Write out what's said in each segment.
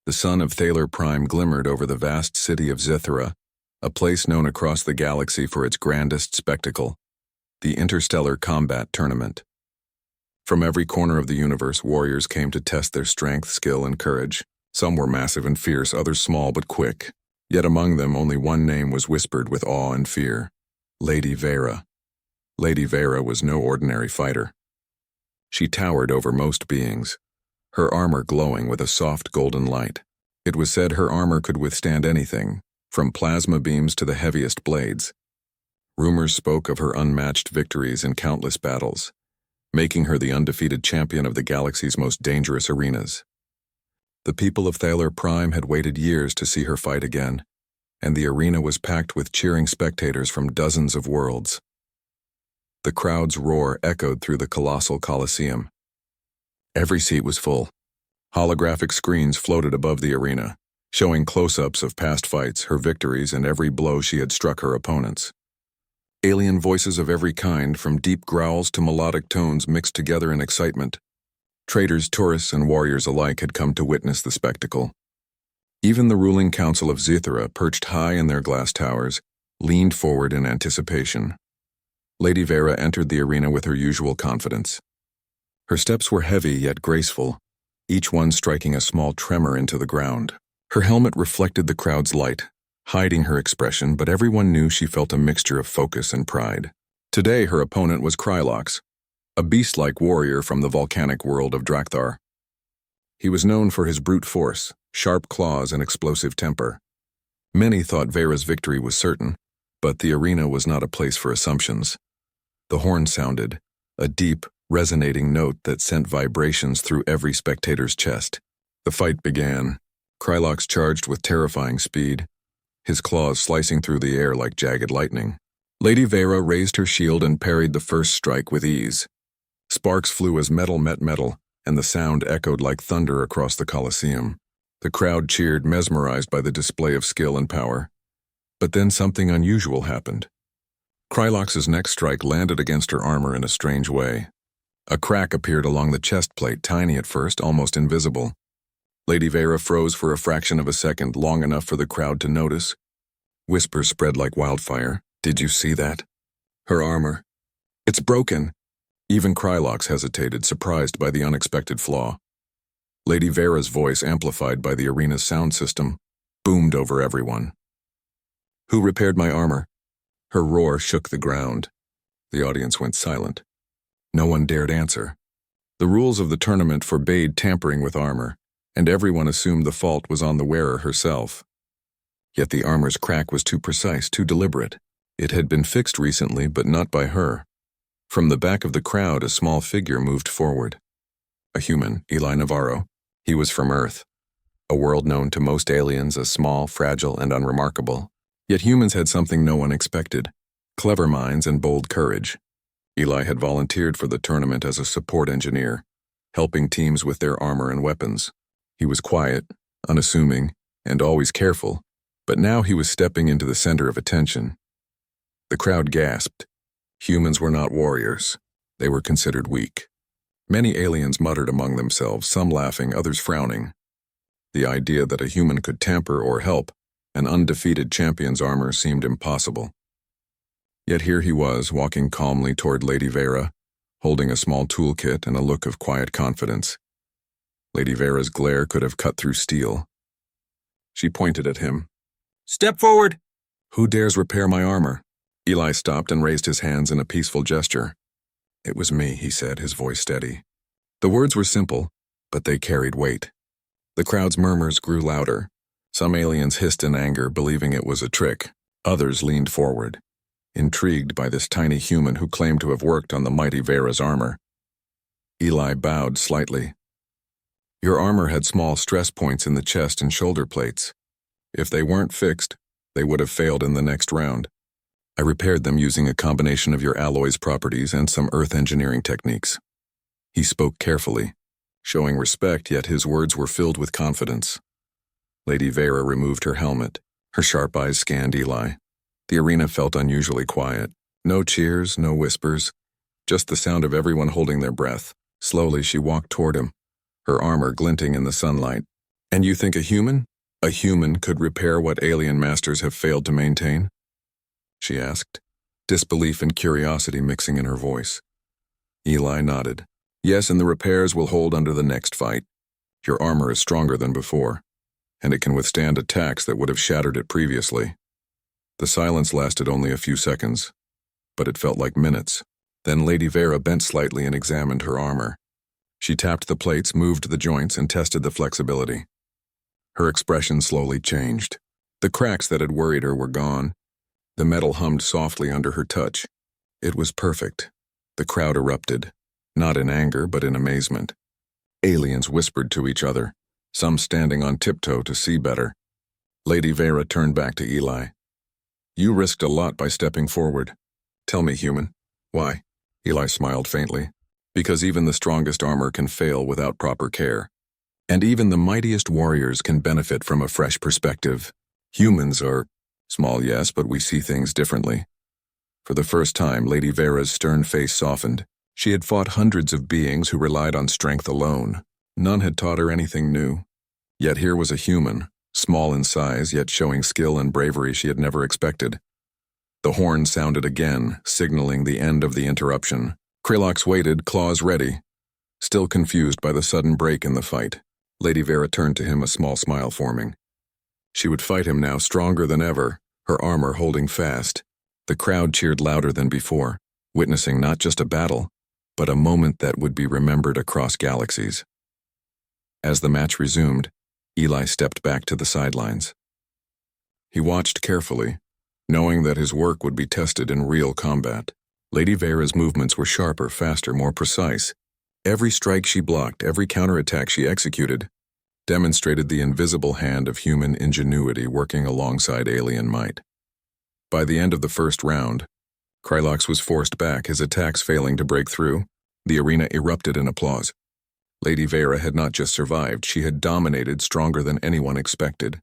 The sun of Thaler Prime glimmered over the vast city of Zythera, a place known across the galaxy for its grandest spectacle, the Interstellar Combat Tournament. From every corner of the universe, warriors came to test their strength, skill, and courage. Some were massive and fierce, others small but quick. Yet among them, only one name was whispered with awe and fear: Lady Vera. Lady Vera was no ordinary fighter. She towered over most beings, her armor glowing with a soft golden light. It was said her armor could withstand anything, from plasma beams to the heaviest blades. Rumors spoke of her unmatched victories in countless battles, making her the undefeated champion of the galaxy's most dangerous arenas. The people of Thaler Prime had waited years to see her fight again, and the arena was packed with cheering spectators from dozens of worlds. The crowd's roar echoed through the colossal Colosseum. Every seat was full. Holographic screens floated above the arena, showing close-ups of past fights, her victories, and every blow she had struck her opponents. Alien voices of every kind, from deep growls to melodic tones, mixed together in excitement. Traders, tourists, and warriors alike had come to witness the spectacle. Even the ruling council of Zythera, perched high in their glass towers, leaned forward in anticipation. Lady Vera entered the arena with her usual confidence. Her steps were heavy yet graceful, each one striking a small tremor into the ground. Her helmet reflected the crowd's light, hiding her expression, but everyone knew she felt a mixture of focus and pride. Today her opponent was Krylox, a beast-like warrior from the volcanic world of Drakthar. He was known for his brute force, sharp claws, and explosive temper. Many thought Vera's victory was certain, but the arena was not a place for assumptions. The horn sounded, a deep, resonating note that sent vibrations through every spectator's chest. The fight began. Krylox charged with terrifying speed, his claws slicing through the air like jagged lightning. Lady Vera raised her shield and parried the first strike with ease. Sparks flew as metal met metal, and the sound echoed like thunder across the Colosseum. The crowd cheered, mesmerized by the display of skill and power. But then something unusual happened. Krylox's next strike landed against her armor in a strange way. A crack appeared along the chest plate, tiny at first, almost invisible. Lady Vera froze for a fraction of a second, long enough for the crowd to notice. Whispers spread like wildfire. "Did you see that? Her armor. It's broken." Even Krylox hesitated, surprised by the unexpected flaw. Lady Vera's voice, amplified by the arena's sound system, boomed over everyone. "Who repaired my armor?" Her roar shook the ground. The audience went silent. No one dared answer. The rules of the tournament forbade tampering with armor, and everyone assumed the fault was on the wearer herself. Yet the armor's crack was too precise, too deliberate. It had been fixed recently, but not by her. From the back of the crowd, a small figure moved forward. A human, Eli Navarro. He was from Earth, a world known to most aliens as small, fragile, and unremarkable. Yet humans had something no one expected: clever minds and bold courage. Eli had volunteered for the tournament as a support engineer, helping teams with their armor and weapons. He was quiet, unassuming, and always careful, but now he was stepping into the center of attention. The crowd gasped. Humans were not warriors. They were considered weak. Many aliens muttered among themselves, some laughing, others frowning. The idea that a human could tamper or help an undefeated champion's armor seemed impossible. Yet here he was, walking calmly toward Lady Vera, holding a small toolkit and a look of quiet confidence. Lady Vera's glare could have cut through steel. She pointed at him. "Step forward!" "Who dares repair my armor?" Eli stopped and raised his hands in a peaceful gesture. "It was me," he said, his voice steady. The words were simple, but they carried weight. The crowd's murmurs grew louder. Some aliens hissed in anger, believing it was a trick. Others leaned forward, intrigued by this tiny human who claimed to have worked on the mighty Vera's armor. Eli bowed slightly. "Your armor had small stress points in the chest and shoulder plates. If they weren't fixed, they would have failed in the next round. I repaired them using a combination of your alloy's properties and some earth engineering techniques." He spoke carefully, showing respect, yet his words were filled with confidence. Lady Vera removed her helmet. Her sharp eyes scanned Eli. The arena felt unusually quiet. No cheers, no whispers, just the sound of everyone holding their breath. Slowly she walked toward him, her armor glinting in the sunlight. And you think a human? A human could repair what alien masters have failed to maintain? She asked, disbelief and curiosity mixing in her voice. Eli nodded. Yes, and the repairs will hold under the next fight. Your armor is stronger than before, and it can withstand attacks that would have shattered it previously. The silence lasted only a few seconds, but it felt like minutes. Then Lady Vera bent slightly and examined her armor. She tapped the plates, moved the joints, and tested the flexibility. Her expression slowly changed. The cracks that had worried her were gone. The metal hummed softly under her touch. It was perfect. The crowd erupted, not in anger but in amazement. Aliens whispered to each other, some standing on tiptoe to see better. Lady Vera turned back to Eli. You risked a lot by stepping forward. Tell me, human, why? Eli smiled faintly. Because even the strongest armor can fail without proper care. And even the mightiest warriors can benefit from a fresh perspective. Humans are small, yes, but we see things differently. For the first time, Lady Vera's stern face softened. She had fought hundreds of beings who relied on strength alone. None had taught her anything new. Yet here was a human, small in size, yet showing skill and bravery she had never expected. The horn sounded again, signaling the end of the interruption. Kralox waited, claws ready. Still confused by the sudden break in the fight, Lady Vera turned to him, a small smile forming. She would fight him now, stronger than ever, her armor holding fast. The crowd cheered louder than before, witnessing not just a battle, but a moment that would be remembered across galaxies. As the match resumed, Eli stepped back to the sidelines. He watched carefully, knowing that his work would be tested in real combat. Lady Vera's movements were sharper, faster, more precise. Every strike she blocked, every counterattack she executed, demonstrated the invisible hand of human ingenuity working alongside alien might. By the end of the first round, Kralox was forced back, his attacks failing to break through. The arena erupted in applause. Lady Vera had not just survived, she had dominated, stronger than anyone expected.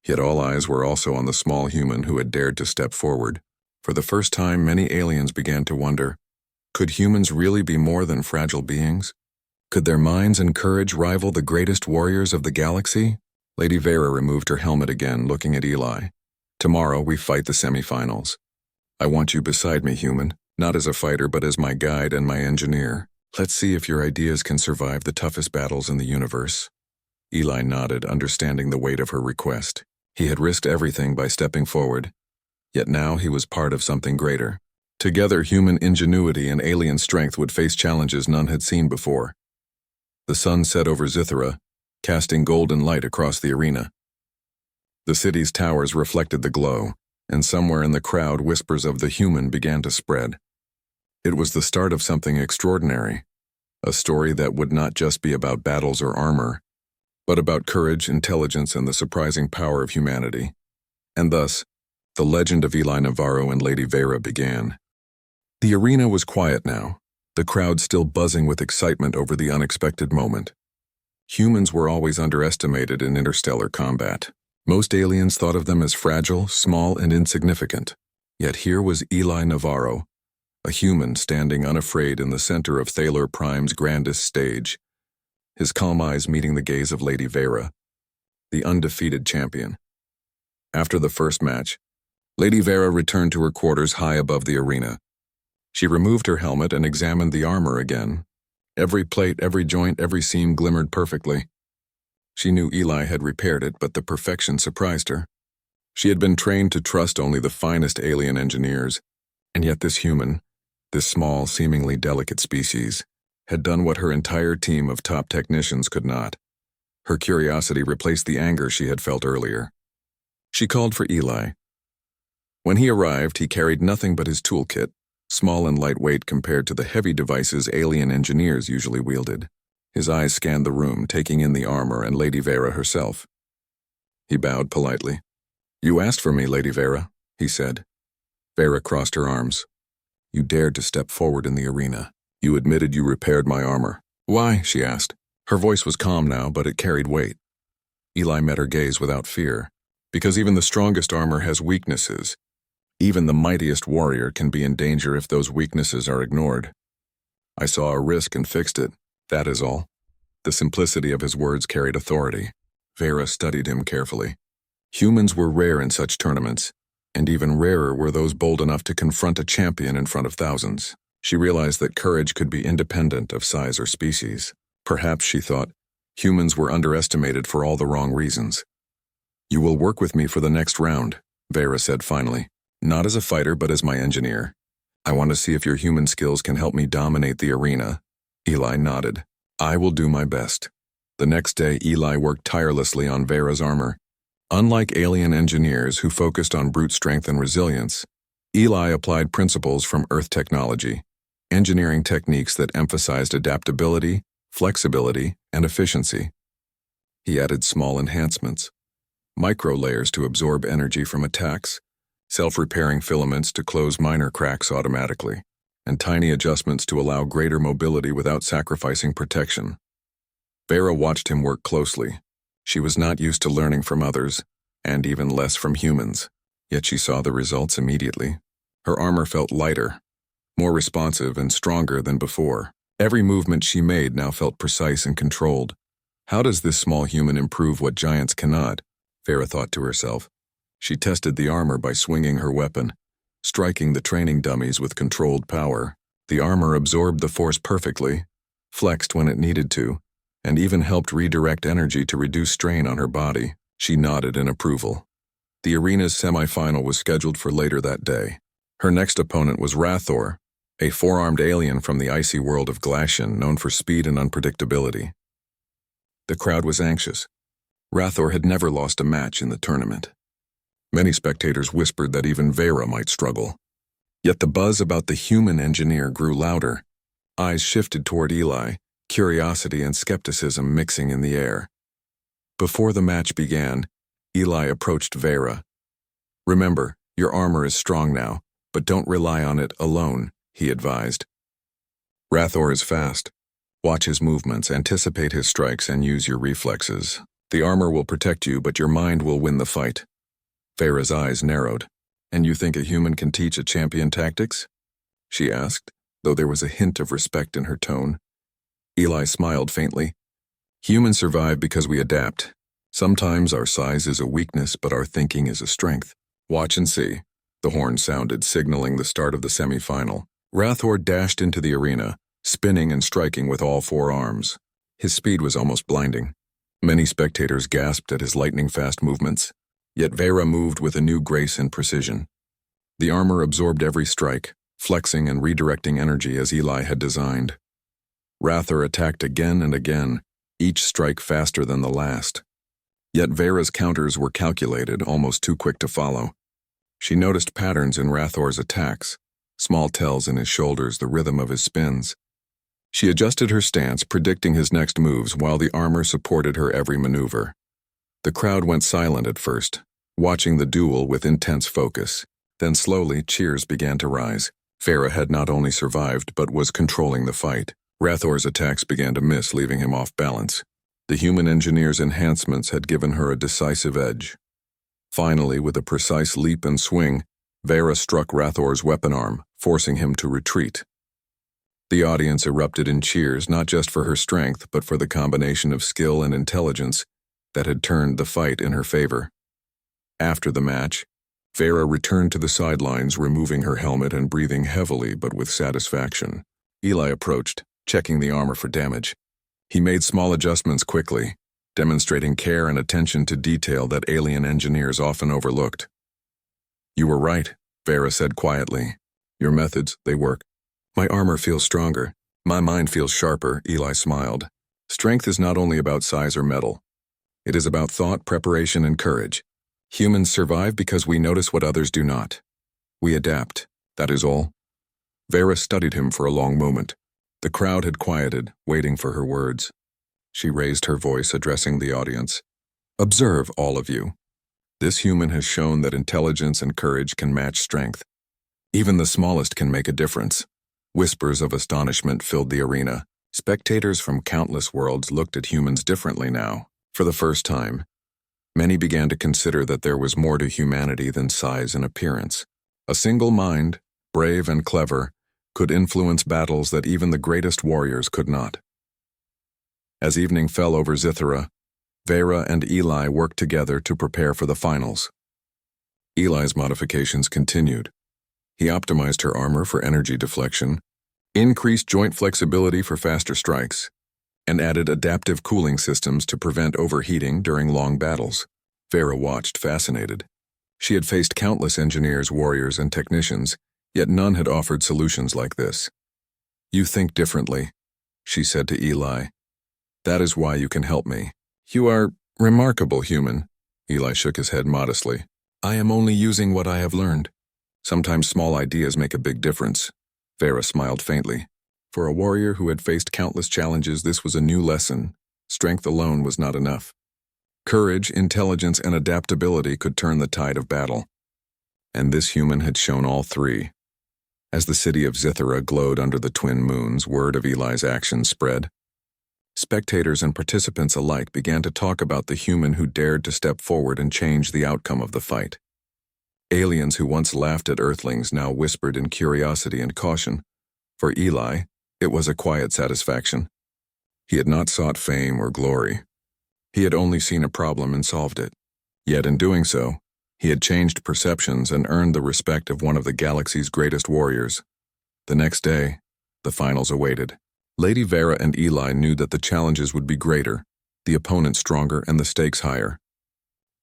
Yet all eyes were also on the small human who had dared to step forward. For the first time, many aliens began to wonder, could humans really be more than fragile beings? Could their minds and courage rival the greatest warriors of the galaxy? Lady Vera removed her helmet again, looking at Eli. Tomorrow we fight the semifinals. I want you beside me, human, not as a fighter but as my guide and my engineer. Let's see if your ideas can survive the toughest battles in the universe. Eli nodded, understanding the weight of her request. He had risked everything by stepping forward, yet now he was part of something greater. Together, human ingenuity and alien strength would face challenges none had seen before. The sun set over Zithera, casting golden light across the arena. The city's towers reflected the glow, and somewhere in the crowd whispers of the human began to spread. It was the start of something extraordinary, a story that would not just be about battles or armor, but about courage, intelligence, and the surprising power of humanity. And thus, the legend of Eli Navarro and Lady Vera began. The arena was quiet now, the crowd still buzzing with excitement over the unexpected moment. Humans were always underestimated in interstellar combat. Most aliens thought of them as fragile, small, and insignificant. Yet here was Eli Navarro, a human standing unafraid in the center of Thaler Prime's grandest stage, his calm eyes meeting the gaze of Lady Vera, the undefeated champion. After the first match, Lady Vera returned to her quarters high above the arena. She removed her helmet and examined the armor again. Every plate, every joint, every seam glimmered perfectly. She knew Eli had repaired it, but the perfection surprised her. She had been trained to trust only the finest alien engineers, and yet this human, this small, seemingly delicate species, had done what her entire team of top technicians could not. Her curiosity replaced the anger she had felt earlier. She called for Eli. When he arrived, he carried nothing but his toolkit, small and lightweight compared to the heavy devices alien engineers usually wielded. His eyes scanned the room, taking in the armor and Lady Vera herself. He bowed politely. "You asked for me, Lady Vera," he said. Vera crossed her arms. "You dared to step forward in the arena. You admitted you repaired my armor." "Why?" she asked. Her voice was calm now, but it carried weight. Eli met her gaze without fear. "Because even the strongest armor has weaknesses. Even the mightiest warrior can be in danger if those weaknesses are ignored. I saw a risk and fixed it. That is all." The simplicity of his words carried authority. Vera studied him carefully. Humans were rare in such tournaments, and even rarer were those bold enough to confront a champion in front of thousands. She realized that courage could be independent of size or species. Perhaps, she thought, humans were underestimated for all the wrong reasons. "You will work with me for the next round," Vera said finally. "Not as a fighter, but as my engineer. I want to see if your human skills can help me dominate the arena." Eli nodded. "I will do my best." The next day, Eli worked tirelessly on Vera's armor. Unlike alien engineers who focused on brute strength and resilience, Eli applied principles from Earth technology, engineering techniques that emphasized adaptability, flexibility, and efficiency. He added small enhancements, micro layers to absorb energy from attacks, self-repairing filaments to close minor cracks automatically, and tiny adjustments to allow greater mobility without sacrificing protection. Vera watched him work closely. She was not used to learning from others, and even less from humans, yet she saw the results immediately. Her armor felt lighter, more responsive and stronger than before. Every movement she made now felt precise and controlled. How does this small human improve what giants cannot? Vera thought to herself. She tested the armor by swinging her weapon, striking the training dummies with controlled power. The armor absorbed the force perfectly, flexed when it needed to, and even helped redirect energy to reduce strain on her body. She nodded in approval. The arena's semi-final was scheduled for later that day. Her next opponent was Rathor, a four-armed alien from the icy world of Glacian known for speed and unpredictability. The crowd was anxious. Rathor had never lost a match in the tournament. Many spectators whispered that even Vera might struggle. Yet the buzz about the human engineer grew louder. Eyes shifted toward Eli, curiosity and skepticism mixing in the air. Before the match began, Eli approached Vera. "Remember, your armor is strong now, but don't rely on it alone," he advised. "Rathor is fast. Watch his movements, anticipate his strikes, and use your reflexes. The armor will protect you, but your mind will win the fight." Vera's eyes narrowed. "And you think a human can teach a champion tactics?" she asked, though there was a hint of respect in her tone. Eli smiled faintly. "Humans survive because we adapt. Sometimes our size is a weakness, but our thinking is a strength. Watch and see." The horn sounded, signaling the start of the semi-final. Rathor dashed into the arena, spinning and striking with all four arms. His speed was almost blinding. Many spectators gasped at his lightning-fast movements, yet Vera moved with a new grace and precision. The armor absorbed every strike, flexing and redirecting energy as Eli had designed. Rathor attacked again and again, each strike faster than the last. Yet Vera's counters were calculated, almost too quick to follow. She noticed patterns in Rathor's attacks, small tells in his shoulders, the rhythm of his spins. She adjusted her stance, predicting his next moves while the armor supported her every maneuver. The crowd went silent at first, watching the duel with intense focus. Then slowly, cheers began to rise. Vera had not only survived, but was controlling the fight. Rathor's attacks began to miss, leaving him off balance. The human engineer's enhancements had given her a decisive edge. Finally, with a precise leap and swing, Vera struck Rathor's weapon arm, forcing him to retreat. The audience erupted in cheers, not just for her strength, but for the combination of skill and intelligence that had turned the fight in her favor. After the match, Vera returned to the sidelines, removing her helmet and breathing heavily but with satisfaction. Eli approached, checking the armor for damage. He made small adjustments quickly, demonstrating care and attention to detail that alien engineers often overlooked. "You were right," Vera said quietly. "Your methods, they work. My armor feels stronger. My mind feels sharper," Eli smiled. "Strength is not only about size or metal. It is about thought, preparation, and courage. Humans survive because we notice what others do not. We adapt, that is all." Vera studied him for a long moment. The crowd had quieted, waiting for her words. She raised her voice, addressing the audience. "Observe, all of you. This human has shown that intelligence and courage can match strength. Even the smallest can make a difference." Whispers of astonishment filled the arena. Spectators from countless worlds looked at humans differently now. For the first time, many began to consider that there was more to humanity than size and appearance. A single mind, brave and clever, could influence battles that even the greatest warriors could not. As evening fell over Zithera, Vera and Eli worked together to prepare for the finals. Eli's modifications continued. He optimized her armor for energy deflection, increased joint flexibility for faster strikes, and added adaptive cooling systems to prevent overheating during long battles. Vera watched, fascinated. She had faced countless engineers, warriors, and technicians, yet none had offered solutions like this. "You think differently," she said to Eli. "That is why you can help me." "You are remarkable, human." Eli shook his head modestly. "I am only using what I have learned. Sometimes small ideas make a big difference." Vera smiled faintly. For a warrior who had faced countless challenges, this was a new lesson. Strength alone was not enough. Courage, intelligence, and adaptability could turn the tide of battle. And this human had shown all three. As the city of Zithera glowed under the twin moons, word of Eli's actions spread. Spectators and participants alike began to talk about the human who dared to step forward and change the outcome of the fight. Aliens who once laughed at Earthlings now whispered in curiosity and caution. For Eli, it was a quiet satisfaction. He had not sought fame or glory. He had only seen a problem and solved it. Yet in doing so, he had changed perceptions and earned the respect of one of the galaxy's greatest warriors. The next day, the finals awaited. Lady Vera and Eli knew that the challenges would be greater, the opponent stronger, and the stakes higher.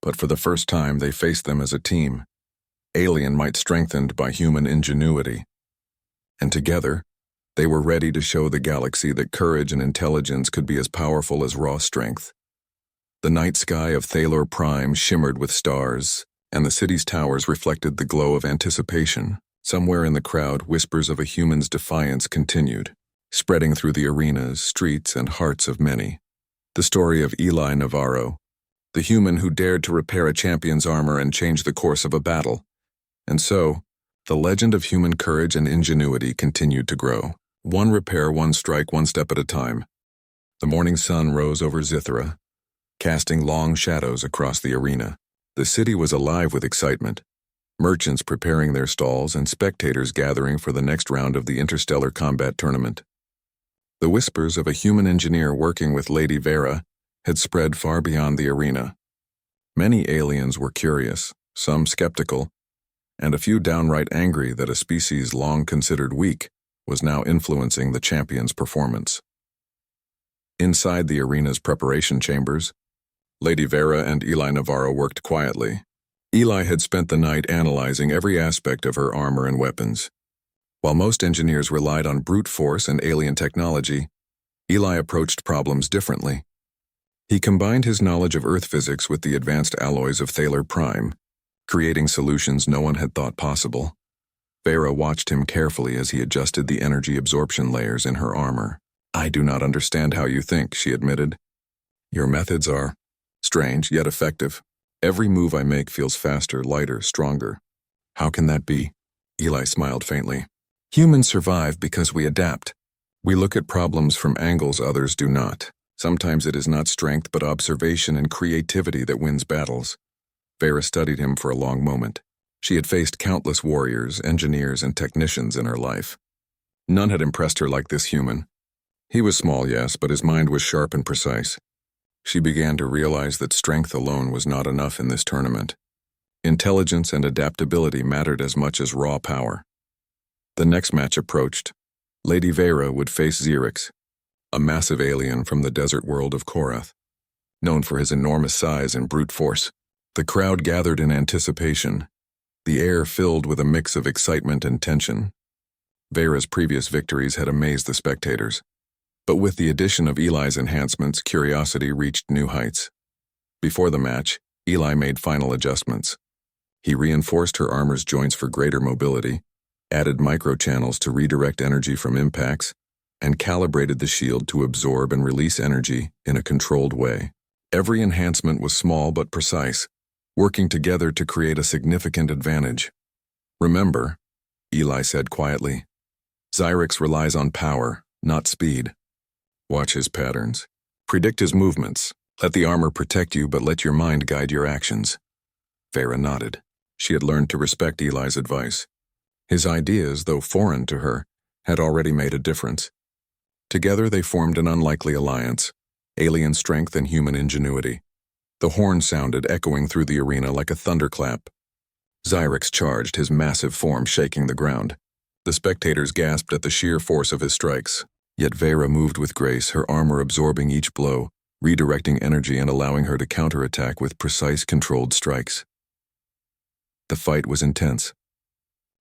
But for the first time, they faced them as a team, alien might strengthened by human ingenuity. And together, they were ready to show the galaxy that courage and intelligence could be as powerful as raw strength. The night sky of Thalor Prime shimmered with stars, and the city's towers reflected the glow of anticipation. Somewhere in the crowd, whispers of a human's defiance continued, spreading through the arenas, streets, and hearts of many. The story of Eli Navarro, the human who dared to repair a champion's armor and change the course of a battle. And so, the legend of human courage and ingenuity continued to grow. One repair, one strike, one step at a time. The morning sun rose over Zithera, casting long shadows across the arena. The city was alive with excitement. Merchants preparing their stalls and spectators gathering for the next round of the interstellar combat tournament. The whispers of a human engineer working with Lady Vera had spread far beyond the arena. Many aliens were curious, some skeptical, and a few downright angry that a species long considered weak was now influencing the champion's performance. Inside the arena's preparation chambers, Lady Vera and Eli Navarro worked quietly. Eli had spent the night analyzing every aspect of her armor and weapons. While most engineers relied on brute force and alien technology, Eli approached problems differently. He combined his knowledge of Earth physics with the advanced alloys of Thalor Prime, creating solutions no one had thought possible. Vera watched him carefully as he adjusted the energy absorption layers in her armor. "I do not understand how you think," she admitted. "Your methods are strange, yet effective. Every move I make feels faster, lighter, stronger." "How can that be?" Eli smiled faintly. "Humans survive because we adapt. We look at problems from angles others do not. Sometimes it is not strength but observation and creativity that wins battles." Vera studied him for a long moment. She had faced countless warriors, engineers, and technicians in her life. None had impressed her like this human. He was small, yes, but his mind was sharp and precise. She began to realize that strength alone was not enough in this tournament. Intelligence and adaptability mattered as much as raw power. The next match approached. Lady Vera would face Xerix, a massive alien from the desert world of Korath, known for his enormous size and brute force. The crowd gathered in anticipation, the air filled with a mix of excitement and tension. Vera's previous victories had amazed the spectators, but with the addition of Eli's enhancements, curiosity reached new heights. Before the match, Eli made final adjustments. He reinforced her armor's joints for greater mobility, added microchannels to redirect energy from impacts, and calibrated the shield to absorb and release energy in a controlled way. Every enhancement was small but precise, working together to create a significant advantage. "Remember," Eli said quietly, "Xerix relies on power, not speed. Watch his patterns. Predict his movements. Let the armor protect you, but let your mind guide your actions." Vera nodded. She had learned to respect Eli's advice. His ideas, though foreign to her, had already made a difference. Together they formed an unlikely alliance, alien strength and human ingenuity. The horn sounded, echoing through the arena like a thunderclap. Xyrix charged, his massive form shaking the ground. The spectators gasped at the sheer force of his strikes. Yet Vera moved with grace, her armor absorbing each blow, redirecting energy and allowing her to counterattack with precise, controlled strikes. The fight was intense.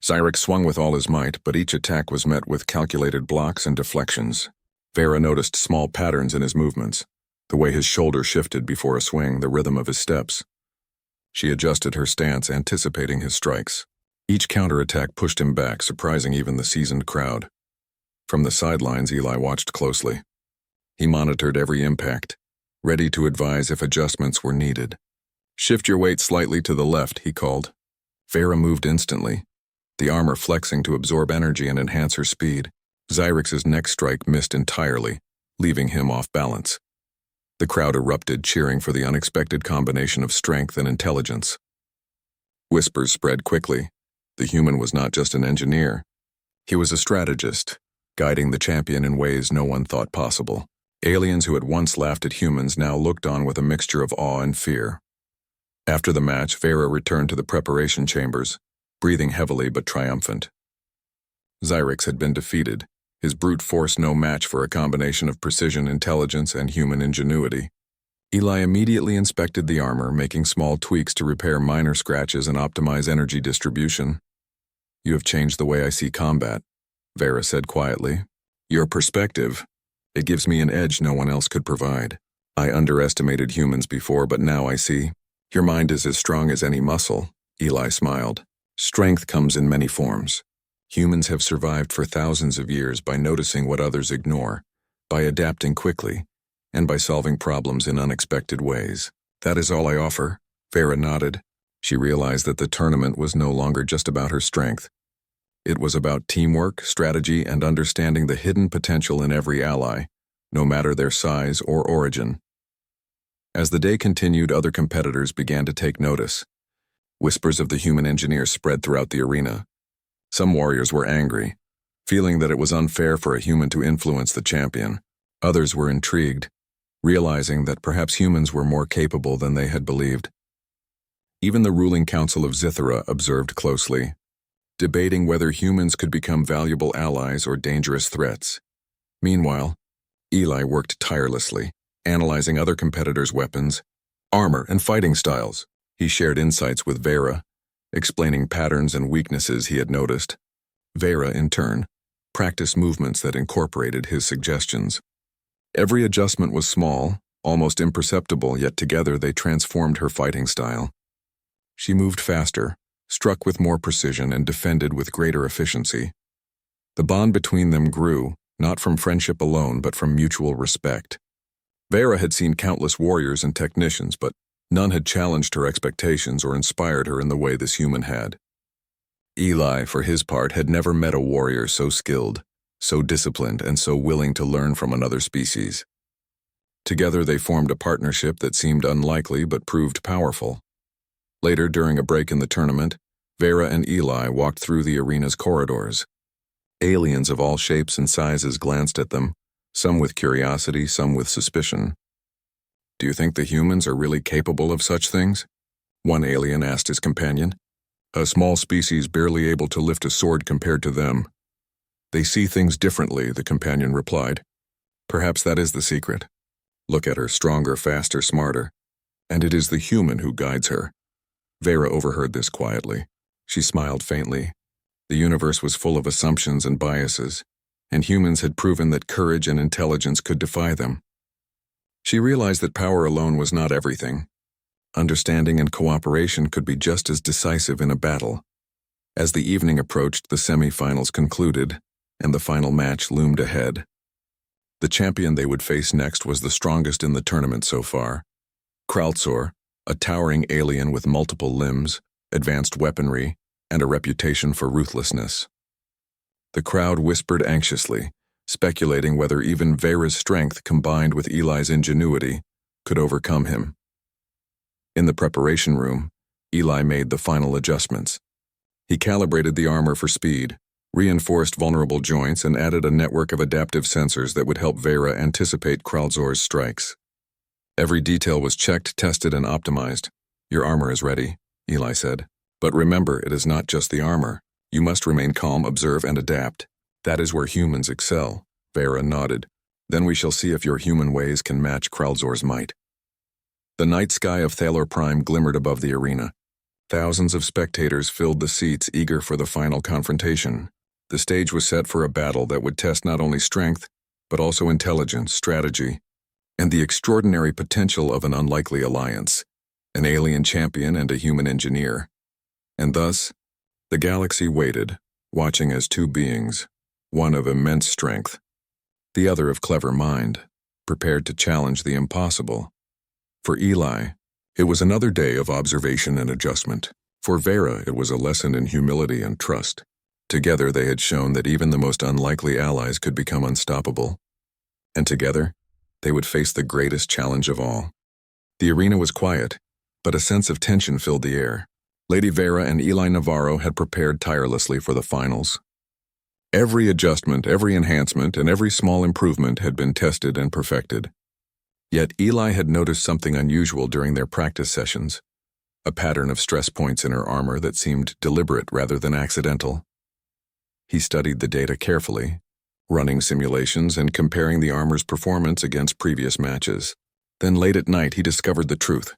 Xyrix swung with all his might, but each attack was met with calculated blocks and deflections. Vera noticed small patterns in his movements, the way his shoulder shifted before a swing, the rhythm of his steps. She adjusted her stance, anticipating his strikes. Each counterattack pushed him back, surprising even the seasoned crowd. From the sidelines, Eli watched closely. He monitored every impact, ready to advise if adjustments were needed. "Shift your weight slightly to the left," he called. Vera moved instantly, the armor flexing to absorb energy and enhance her speed. Xyrix's next strike missed entirely, leaving him off balance. The crowd erupted, cheering for the unexpected combination of strength and intelligence. Whispers spread quickly. The human was not just an engineer. He was a strategist, guiding the champion in ways no one thought possible. Aliens who had once laughed at humans now looked on with a mixture of awe and fear. After the match, Vera returned to the preparation chambers, breathing heavily but triumphant. Xyrix had been defeated, his brute force no match for a combination of precision, intelligence, and human ingenuity. Eli immediately inspected the armor, making small tweaks to repair minor scratches and optimize energy distribution. "You have changed the way I see combat," Vera said quietly. "Your perspective, it gives me an edge no one else could provide. I underestimated humans before, but now I see. Your mind is as strong as any muscle," Eli smiled. "Strength comes in many forms. Humans have survived for thousands of years by noticing what others ignore, by adapting quickly, and by solving problems in unexpected ways. That is all I offer," Vera nodded. She realized that the tournament was no longer just about her strength. It was about teamwork, strategy, and understanding the hidden potential in every ally, no matter their size or origin. As the day continued, other competitors began to take notice. Whispers of the human engineer spread throughout the arena. Some warriors were angry, feeling that it was unfair for a human to influence the champion. Others were intrigued, realizing that perhaps humans were more capable than they had believed. Even the ruling council of Zythera observed closely, debating whether humans could become valuable allies or dangerous threats. Meanwhile, Eli worked tirelessly, analyzing other competitors' weapons, armor, and fighting styles. He shared insights with Vera, explaining patterns and weaknesses he had noticed. Vera, in turn, practiced movements that incorporated his suggestions. Every adjustment was small, almost imperceptible, yet together they transformed her fighting style. She moved faster, struck with more precision, and defended with greater efficiency. The bond between them grew, not from friendship alone, but from mutual respect. Vera had seen countless warriors and technicians, but none had challenged her expectations or inspired her in the way this human had. Eli, for his part, had never met a warrior so skilled, so disciplined, and so willing to learn from another species. Together they formed a partnership that seemed unlikely but proved powerful. Later, during a break in the tournament, Vera and Eli walked through the arena's corridors. Aliens of all shapes and sizes glanced at them, some with curiosity, some with suspicion. "Do you think the humans are really capable of such things?" one alien asked his companion. "A small species barely able to lift a sword compared to them." "They see things differently," the companion replied. "Perhaps that is the secret. Look at her, stronger, faster, smarter. And it is the human who guides her." Vera overheard this quietly. She smiled faintly. The universe was full of assumptions and biases, and humans had proven that courage and intelligence could defy them. She realized that power alone was not everything. Understanding and cooperation could be just as decisive in a battle. As the evening approached, the semi-finals concluded, and the final match loomed ahead. The champion they would face next was the strongest in the tournament so far. Kralzor, a towering alien with multiple limbs, advanced weaponry, and a reputation for ruthlessness. The crowd whispered anxiously, speculating whether even Vera's strength combined with Eli's ingenuity could overcome him. In the preparation room, Eli made the final adjustments. He calibrated the armor for speed, reinforced vulnerable joints, and added a network of adaptive sensors that would help Vera anticipate Kralzor's strikes. Every detail was checked, tested, and optimized. Your armor is ready, Eli said. But remember, it is not just the armor. You must remain calm, observe, and adapt. That is where humans excel. Vera nodded. Then we shall see if your human ways can match Kralzor's might. The night sky of Thalor Prime glimmered above the arena. Thousands of spectators filled the seats, eager for the final confrontation. The stage was set for a battle that would test not only strength, but also intelligence, strategy, and the extraordinary potential of an unlikely alliance, an alien champion and a human engineer. And thus, the galaxy waited, watching as two beings, one of immense strength, the other of clever mind, prepared to challenge the impossible. For Eli, it was another day of observation and adjustment. For Vera, it was a lesson in humility and trust. Together they had shown that even the most unlikely allies could become unstoppable. And together, they would face the greatest challenge of all. The arena was quiet, but a sense of tension filled the air. Lady Vera and Eli Navarro had prepared tirelessly for the finals. Every adjustment, every enhancement, and every small improvement had been tested and perfected. Yet Eli had noticed something unusual during their practice sessions, a pattern of stress points in her armor that seemed deliberate rather than accidental. He studied the data carefully, running simulations and comparing the armor's performance against previous matches. Then late at night he discovered the truth.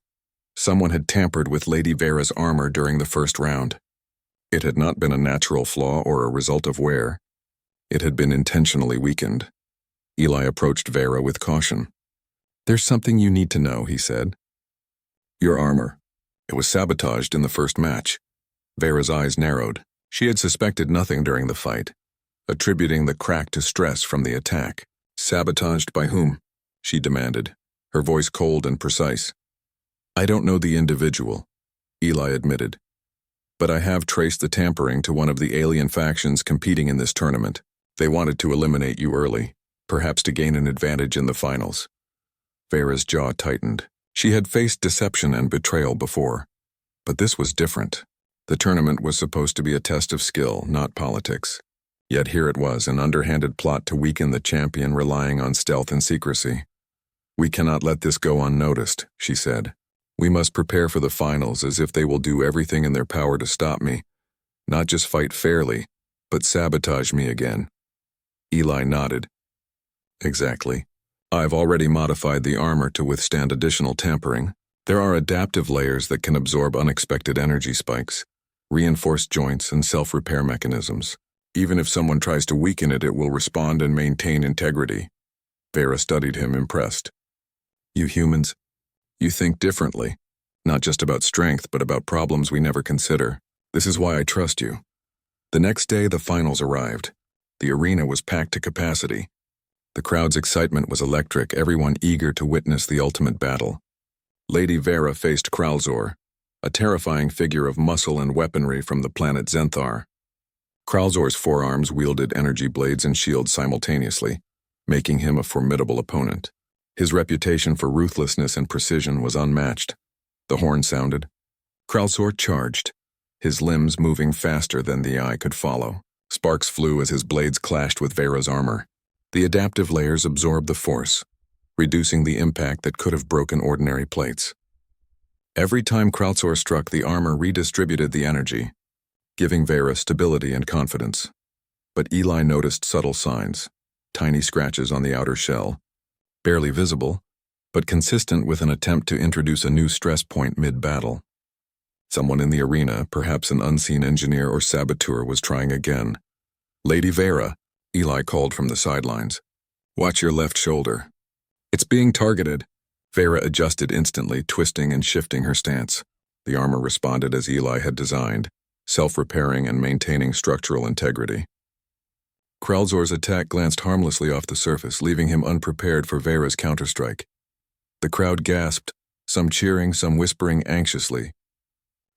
Someone had tampered with Lady Vera's armor during the first round. It had not been a natural flaw or a result of wear. It had been intentionally weakened. Eli approached Vera with caution. "There's something you need to know," he said. "Your armor. It was sabotaged in the first match." Vera's eyes narrowed. She had suspected nothing during the fight, attributing the crack to stress from the attack. "Sabotaged by whom?" she demanded, her voice cold and precise. "I don't know the individual," Eli admitted, "but I have traced the tampering to one of the alien factions competing in this tournament. They wanted to eliminate you early, perhaps to gain an advantage in the finals." Vera's jaw tightened. She had faced deception and betrayal before, but this was different. The tournament was supposed to be a test of skill, not politics. Yet here it was, an underhanded plot to weaken the champion relying on stealth and secrecy. "We cannot let this go unnoticed," she said. "We must prepare for the finals as if they will do everything in their power to stop me, not just fight fairly, but sabotage me again." Eli nodded. "Exactly. I've already modified the armor to withstand additional tampering. There are adaptive layers that can absorb unexpected energy spikes, reinforced joints, and self-repair mechanisms. Even if someone tries to weaken it, it will respond and maintain integrity." Vera studied him, impressed. "You humans, you think differently, not just about strength, but about problems we never consider. This is why I trust you." The next day, the finals arrived. The arena was packed to capacity. The crowd's excitement was electric, everyone eager to witness the ultimate battle. Lady Vera faced Kralzor, a terrifying figure of muscle and weaponry from the planet Zenthar. Kralzor's forearms wielded energy blades and shields simultaneously, making him a formidable opponent. His reputation for ruthlessness and precision was unmatched. The horn sounded. Kralzor charged, his limbs moving faster than the eye could follow. Sparks flew as his blades clashed with Vera's armor. The adaptive layers absorbed the force, reducing the impact that could have broken ordinary plates. Every time Kralzor struck, the armor redistributed the energy, giving Vera stability and confidence. But Eli noticed subtle signs, tiny scratches on the outer shell, barely visible, but consistent with an attempt to introduce a new stress point mid-battle. Someone in the arena, perhaps an unseen engineer or saboteur, was trying again. "Lady Vera," Eli called from the sidelines. "Watch your left shoulder." "It's being targeted." Vera adjusted instantly, twisting and shifting her stance. The armor responded as Eli had designed, self-repairing and maintaining structural integrity. Kralzor's attack glanced harmlessly off the surface, leaving him unprepared for Vera's counterstrike. The crowd gasped, some cheering, some whispering anxiously.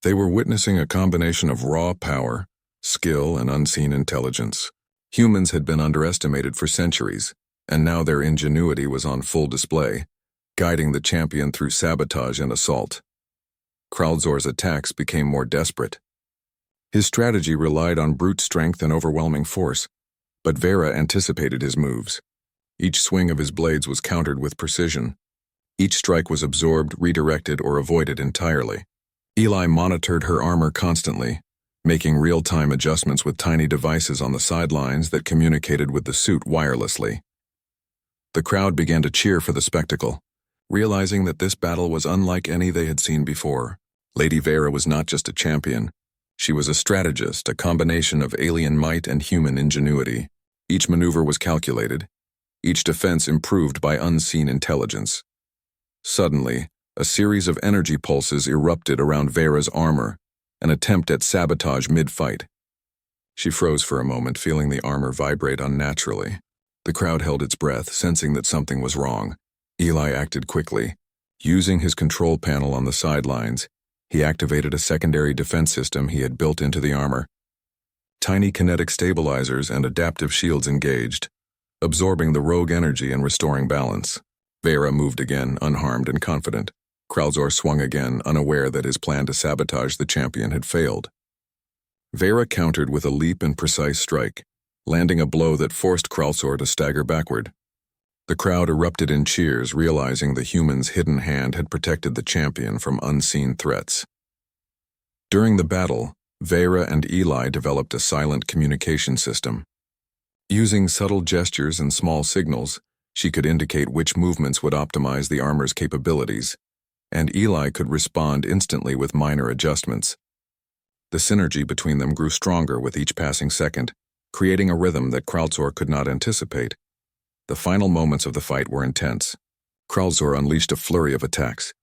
They were witnessing a combination of raw power, skill, and unseen intelligence. Humans had been underestimated for centuries, and now their ingenuity was on full display, guiding the champion through sabotage and assault. Kralzor's attacks became more desperate. His strategy relied on brute strength and overwhelming force, but Vera anticipated his moves. Each swing of his blades was countered with precision. Each strike was absorbed, redirected, or avoided entirely. Eli monitored her armor constantly, making real-time adjustments with tiny devices on the sidelines that communicated with the suit wirelessly. The crowd began to cheer for the spectacle, realizing that this battle was unlike any they had seen before. Lady Vera was not just a champion. She was a strategist, a combination of alien might and human ingenuity. Each maneuver was calculated, each defense improved by unseen intelligence. Suddenly, a series of energy pulses erupted around Vera's armor, an attempt at sabotage mid-fight. She froze for a moment, feeling the armor vibrate unnaturally. The crowd held its breath, sensing that something was wrong. Eli acted quickly. Using his control panel on the sidelines, he activated a secondary defense system he had built into the armor. Tiny kinetic stabilizers and adaptive shields engaged, absorbing the rogue energy and restoring balance. Vera moved again, unharmed and confident. Kralzor swung again, unaware that his plan to sabotage the champion had failed. Vera countered with a leap and precise strike, landing a blow that forced Kralzor to stagger backward. The crowd erupted in cheers, realizing the human's hidden hand had protected the champion from unseen threats. During the battle, Vera and Eli developed a silent communication system. Using subtle gestures and small signals, she could indicate which movements would optimize the armor's capabilities, and Eli could respond instantly with minor adjustments. The synergy between them grew stronger with each passing second, creating a rhythm that Kralzor could not anticipate. The final moments of the fight were intense. Kralzor unleashed a flurry of attacks,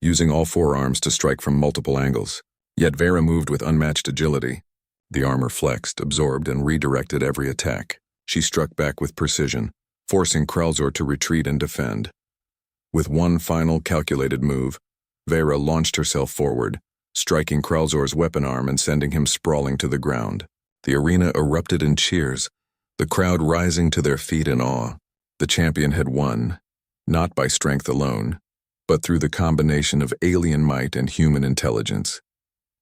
using all four arms to strike from multiple angles. Yet Vera moved with unmatched agility. The armor flexed, absorbed, and redirected every attack. She struck back with precision, forcing Kralzor to retreat and defend. With one final calculated move, Vera launched herself forward, striking Kralzor's weapon arm and sending him sprawling to the ground. The arena erupted in cheers, the crowd rising to their feet in awe. The champion had won, not by strength alone, but through the combination of alien might and human intelligence.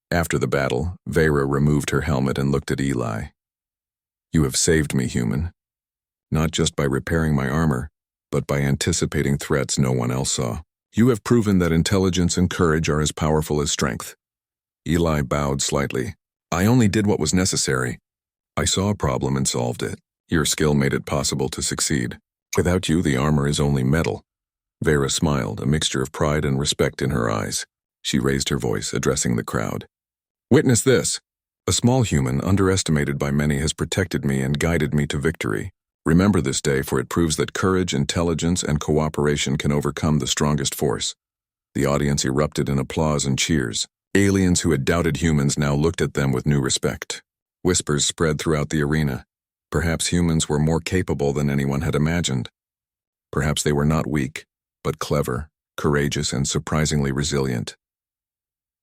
After the battle, Vera removed her helmet and looked at Eli. "You have saved me, human. Not just by repairing my armor, but by anticipating threats no one else saw. You have proven that intelligence and courage are as powerful as strength." Eli bowed slightly. "I only did what was necessary. I saw a problem and solved it. Your skill made it possible to succeed. Without you, the armor is only metal." Vera smiled, a mixture of pride and respect in her eyes. She raised her voice, addressing the crowd. "Witness this. A small human, underestimated by many, has protected me and guided me to victory. Remember this day, for it proves that courage, intelligence, and cooperation can overcome the strongest force." The audience erupted in applause and cheers. Aliens who had doubted humans now looked at them with new respect. Whispers spread throughout the arena. Perhaps humans were more capable than anyone had imagined. Perhaps they were not weak, but clever, courageous, and surprisingly resilient.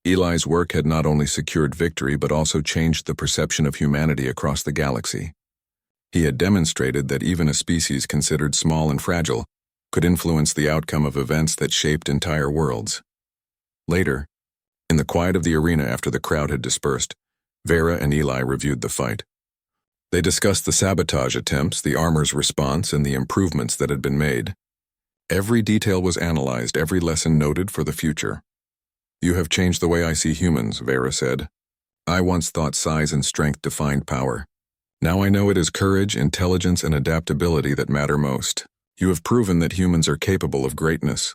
Eli's work had not only secured victory but also changed the perception of humanity across the galaxy. He had demonstrated that even a species considered small and fragile could influence the outcome of events that shaped entire worlds. Later, in the quiet of the arena after the crowd had dispersed, Vera and Eli reviewed the fight. They discussed the sabotage attempts, the armor's response, and the improvements that had been made. Every detail was analyzed, every lesson noted for the future. "You have changed the way I see humans," Vera said. "I once thought size and strength defined power. Now I know it is courage, intelligence, and adaptability that matter most. You have proven that humans are capable of greatness."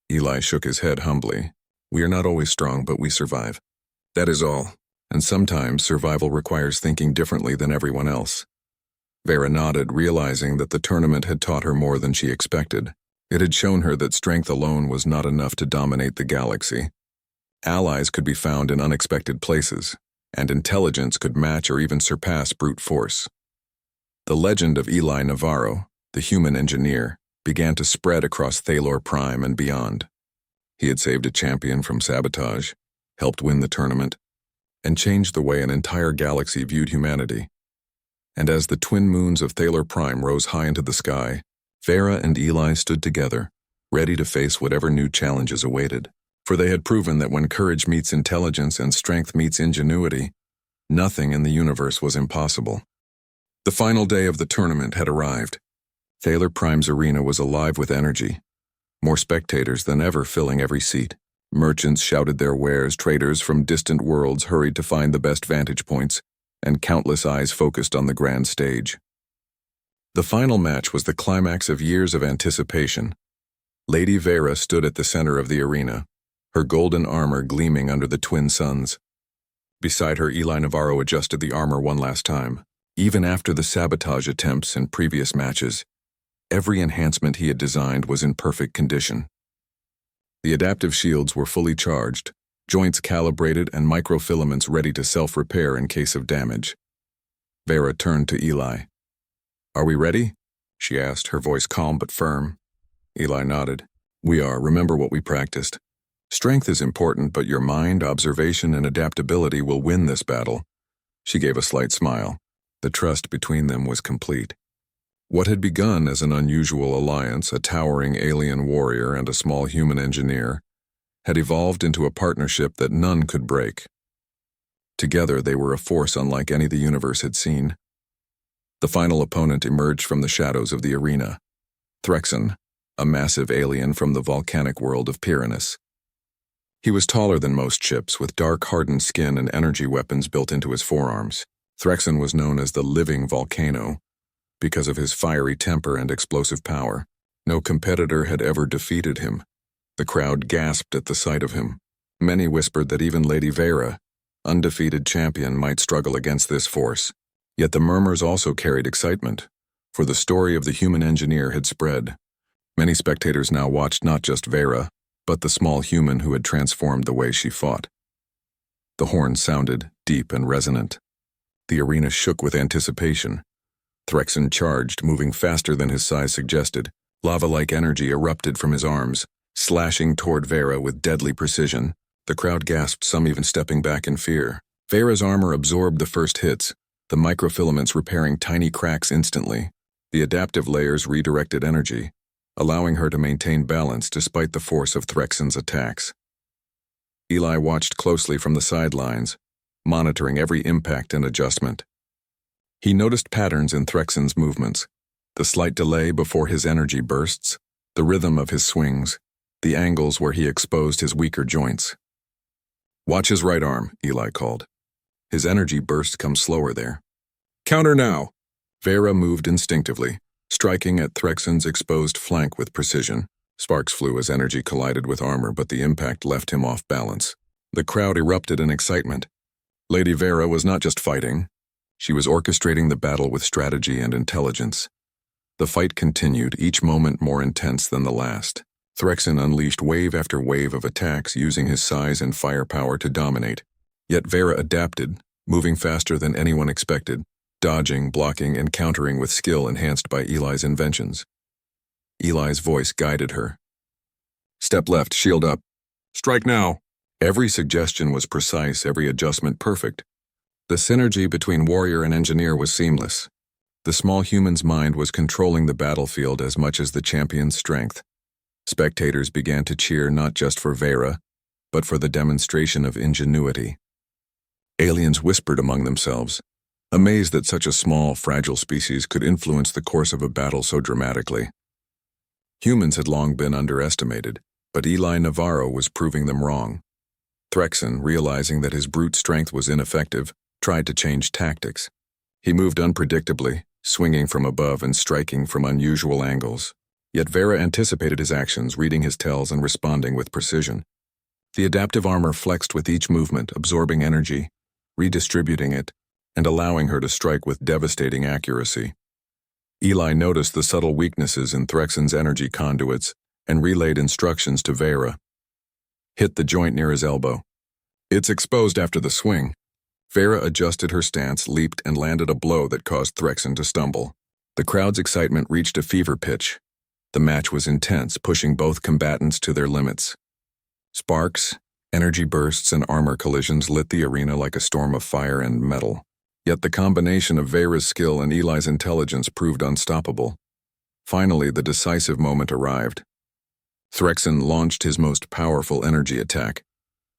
Eli shook his head humbly. "We are not always strong, but we survive. That is all. And sometimes survival requires thinking differently than everyone else." Vera nodded, realizing that the tournament had taught her more than she expected. It had shown her that strength alone was not enough to dominate the galaxy. Allies could be found in unexpected places, and intelligence could match or even surpass brute force. The legend of Eli Navarro, the human engineer, began to spread across Thalor Prime and beyond. He had saved a champion from sabotage, helped win the tournament, and changed the way an entire galaxy viewed humanity. And as the twin moons of Thalor Prime rose high into the sky, Vera and Eli stood together, ready to face whatever new challenges awaited. For they had proven that when courage meets intelligence and strength meets ingenuity, nothing in the universe was impossible. The final day of the tournament had arrived. Thalor Prime's arena was alive with energy. more spectators than ever filling every seat. Merchants shouted their wares, traders from distant worlds hurried to find the best vantage points, and countless eyes focused on the grand stage. The final match was the climax of years of anticipation. Lady Vera stood at the center of the arena, her golden armor gleaming under the twin suns. Beside her, Eli Navarro adjusted the armor one last time. Even after the sabotage attempts in previous matches, every enhancement he had designed was in perfect condition. The adaptive shields were fully charged, joints calibrated and microfilaments ready to self-repair in case of damage. Vera turned to Eli. "Are we ready?" she asked, her voice calm but firm. Eli nodded. "We are. Remember what we practiced. Strength is important, but your mind, observation, and adaptability will win this battle." She gave a slight smile. The trust between them was complete. What had begun as an unusual alliance, a towering alien warrior and a small human engineer, had evolved into a partnership that none could break. Together, they were a force unlike any the universe had seen. The final opponent emerged from the shadows of the arena. Threxen, a massive alien from the volcanic world of Pyranus. He was taller than most ships, with dark, hardened skin and energy weapons built into his forearms. Threxen was known as the living volcano because of his fiery temper and explosive power. No competitor had ever defeated him. The crowd gasped at the sight of him. Many whispered that even Lady Vera, undefeated champion, might struggle against this force. Yet the murmurs also carried excitement, for the story of the human engineer had spread. Many spectators now watched not just Vera, but the small human who had transformed the way she fought. The horn sounded, deep and resonant. The arena shook with anticipation. Threxen charged, moving faster than his size suggested. Lava-like energy erupted from his arms, slashing toward Vera with deadly precision. The crowd gasped, some even stepping back in fear. Vera's armor absorbed the first hits, the microfilaments repairing tiny cracks instantly. The adaptive layers redirected energy, allowing her to maintain balance despite the force of Threxen's attacks. Eli watched closely from the sidelines, monitoring every impact and adjustment. He noticed patterns in Threxen's movements, the slight delay before his energy bursts, the rhythm of his swings, the angles where he exposed his weaker joints. "Watch his right arm," Eli called. His energy burst comes slower there. "Counter now!" Vera moved instinctively, striking at Threxen's exposed flank with precision. Sparks flew as energy collided with armor, but the impact left him off balance. The crowd erupted in excitement. Lady Vera was not just fighting. She was orchestrating the battle with strategy and intelligence. The fight continued, each moment more intense than the last. Threxen unleashed wave after wave of attacks, using his size and firepower to dominate. Yet Vera adapted, moving faster than anyone expected, dodging, blocking, and countering with skill enhanced by Eli's inventions. Eli's voice guided her. "Step left, shield up. Strike now." Every suggestion was precise, every adjustment perfect. The synergy between warrior and engineer was seamless. The small human's mind was controlling the battlefield as much as the champion's strength. Spectators began to cheer not just for Vera, but for the demonstration of ingenuity. Aliens whispered among themselves, amazed that such a small, fragile species could influence the course of a battle so dramatically. Humans had long been underestimated, but Eli Navarro was proving them wrong. Threxen, realizing that his brute strength was ineffective, tried to change tactics. He moved unpredictably, swinging from above and striking from unusual angles. Yet Vera anticipated his actions, reading his tells and responding with precision. The adaptive armor flexed with each movement, absorbing energy, redistributing it, and allowing her to strike with devastating accuracy. Eli noticed the subtle weaknesses in Threxen's energy conduits and relayed instructions to Vera. "Hit the joint near his elbow. It's exposed after the swing." Vera adjusted her stance, leaped, and landed a blow that caused Threxen to stumble. The crowd's excitement reached a fever pitch. The match was intense, pushing both combatants to their limits. Sparks, energy bursts, and armor collisions lit the arena like a storm of fire and metal. Yet the combination of Vera's skill and Eli's intelligence proved unstoppable. Finally, the decisive moment arrived. Threxen launched his most powerful energy attack,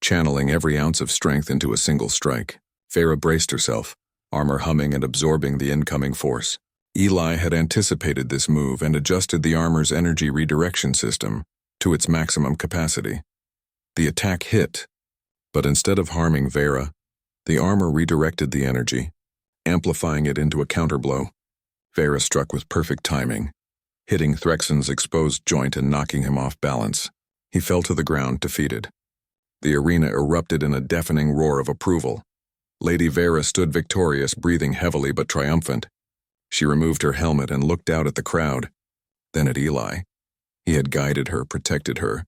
channeling every ounce of strength into a single strike. Vera braced herself, armor humming and absorbing the incoming force. Eli had anticipated this move and adjusted the armor's energy redirection system, to its maximum capacity. The attack hit, but instead of harming Vera, the armor redirected the energy, amplifying it into a counterblow. Vera struck with perfect timing, hitting Threxon's exposed joint and knocking him off balance. He fell to the ground, defeated. The arena erupted in a deafening roar of approval. Lady Vera stood victorious, breathing heavily but triumphant. She removed her helmet and looked out at the crowd, then at Eli. He had guided her, protected her,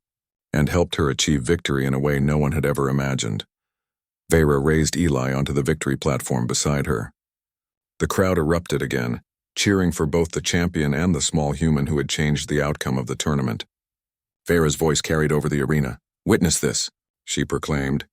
and helped her achieve victory in a way no one had ever imagined. Vera raised Eli onto the victory platform beside her. The crowd erupted again, cheering for both the champion and the small human who had changed the outcome of the tournament. Vera's voice carried over the arena. "Witness this," she proclaimed.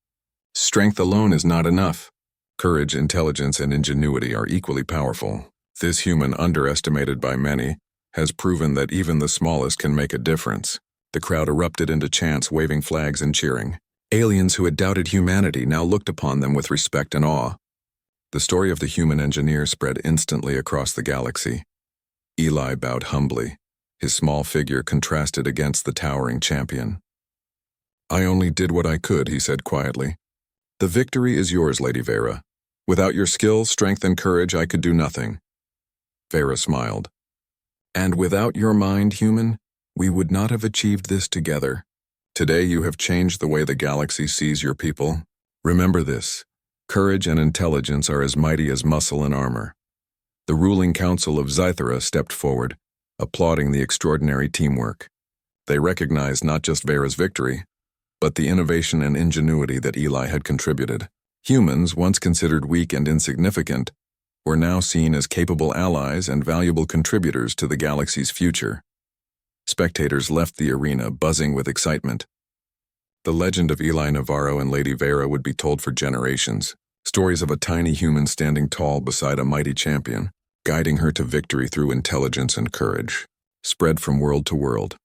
"Strength alone is not enough. Courage, intelligence, and ingenuity are equally powerful. This human, underestimated by many, has proven that even the smallest can make a difference." The crowd erupted into chants, waving flags and cheering. Aliens who had doubted humanity now looked upon them with respect and awe. The story of the human engineer spread instantly across the galaxy. Eli bowed humbly. His small figure contrasted against the towering champion. "I only did what I could," he said quietly. "The victory is yours, Lady Vera. Without your skill, strength, and courage, I could do nothing." Vera smiled. "And without your mind, human, we would not have achieved this together. Today you have changed the way the galaxy sees your people. Remember this. Courage and intelligence are as mighty as muscle and armor." The ruling council of Zythera stepped forward, applauding the extraordinary teamwork. They recognized not just Vera's victory, but the innovation and ingenuity that Eli had contributed. Humans, once considered weak and insignificant, were now seen as capable allies and valuable contributors to the galaxy's future. Spectators left the arena buzzing with excitement. The legend of Eli Navarro and Lady Vera would be told for generations. Stories of a tiny human standing tall beside a mighty champion, guiding her to victory through intelligence and courage, spread from world to world.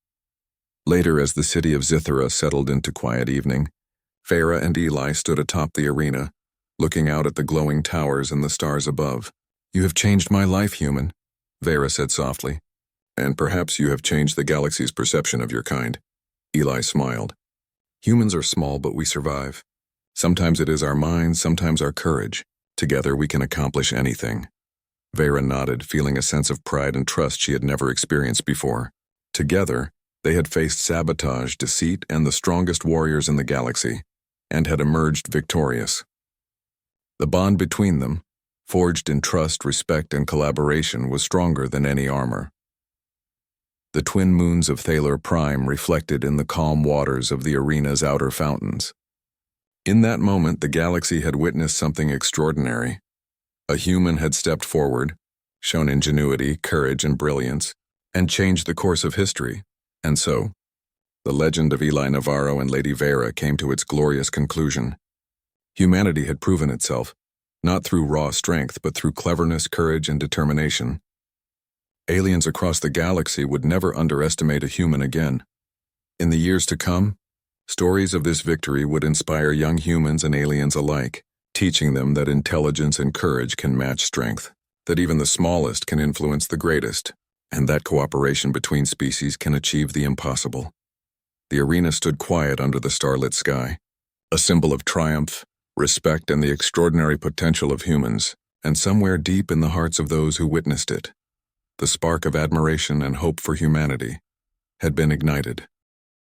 Later, as the city of Zythera settled into quiet evening, Vera and Eli stood atop the arena, looking out at the glowing towers and the stars above. "You have changed my life, human," Vera said softly. "And perhaps you have changed the galaxy's perception of your kind." Eli smiled. "Humans are small, but we survive. Sometimes it is our minds, sometimes our courage. Together we can accomplish anything." Vera nodded, feeling a sense of pride and trust she had never experienced before. Together, they had faced sabotage, deceit, and the strongest warriors in the galaxy, and had emerged victorious. The bond between them, forged in trust, respect, and collaboration, was stronger than any armor. The twin moons of Thaler Prime reflected in the calm waters of the arena's outer fountains. In that moment, the galaxy had witnessed something extraordinary. A human had stepped forward, shown ingenuity, courage, and brilliance, and changed the course of history. And so, the legend of Eli Navarro and Lady Vera came to its glorious conclusion. Humanity had proven itself, not through raw strength, but through cleverness, courage, and determination. Aliens across the galaxy would never underestimate a human again. In the years to come, stories of this victory would inspire young humans and aliens alike, teaching them that intelligence and courage can match strength, that even the smallest can influence the greatest, and that cooperation between species can achieve the impossible. The arena stood quiet under the starlit sky, a symbol of triumph, respect, and the extraordinary potential of humans, and somewhere deep in the hearts of those who witnessed it, the spark of admiration and hope for humanity had been ignited.